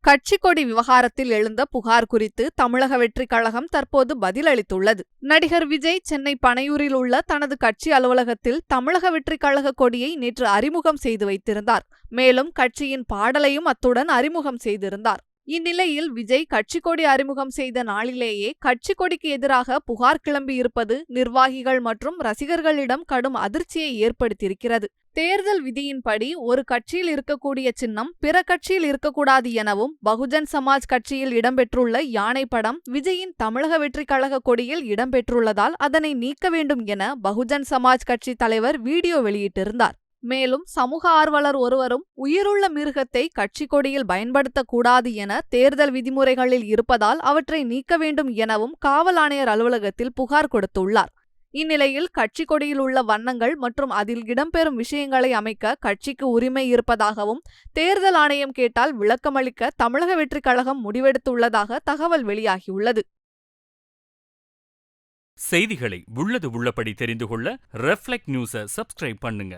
கட்சி கொடி விவகாரத்தில் எழுந்த புகார் குறித்து தமிழக வெற்றிக் கழகம் தற்போது பதிலளித்துள்ளது. நடிகர் விஜய் சென்னை பனையூரில் உள்ள தனது கட்சி அலுவலகத்தில் தமிழக வெற்றிக் கழக கொடியை நேற்று அறிமுகம் செய்து வைத்திருந்தார். மேலும் கட்சியின் பாடலையும் அத்துடன் அறிமுகம் செய்திருந்தார். இந்நிலையில் விஜய் கட்சி கொடி அறிமுகம் செய்த நாளிலேயே கட்சி கொடிக்கு எதிராக புகார் கிளம்பியிருப்பது நிர்வாகிகள் மற்றும் ரசிகர்களிடம் கடும் அதிர்ச்சியை ஏற்படுத்தியிருக்கிறது. தேர்தல் விதியின்படி ஒரு கட்சியில் இருக்கக்கூடிய சின்னம் பிற கட்சியில் இருக்கக்கூடாது எனவும் பகுஜன் சமாஜ் கட்சியில் இடம்பெற்றுள்ள யானை படம் விஜயின் தமிழக வெற்றிக் கழக கொடியில் இடம்பெற்றுள்ளதால் அதனை நீக்க வேண்டும் என பகுஜன் சமாஜ் கட்சி தலைவர் வீடியோ வெளியிட்டிருந்தார். மேலும் சமூக ஆர்வலர் ஒருவரும் உயிருள்ள மிருகத்தை கட்சி கொடியில் பயன்படுத்தக்கூடாது என தேர்தல் விதிமுறைகளில் இருப்பதால் அவற்றை நீக்க வேண்டும் எனவும் காவல் ஆணையர் அலுவலகத்தில் புகார் கொடுத்துள்ளார். இந்நிலையில் கட்சி கொடியில் உள்ள வண்ணங்கள் மற்றும் அதில் இடம்பெறும் விஷயங்களை அமைக்க கட்சிக்கு உரிமை இருப்பதாகவும் தேர்தல் ஆணையம் கேட்டால் விளக்கமளிக்க தமிழக வெற்றிக் கழகம் முடிவெடுத்துள்ளதாக தகவல் வெளியாகியுள்ளது. செய்திகளை உள்ளது உள்ளபடி தெரிந்து கொள்ள ரெஃப்ளெக்ட் நியூஸை சப்ஸ்கிரைப் பண்ணுங்க.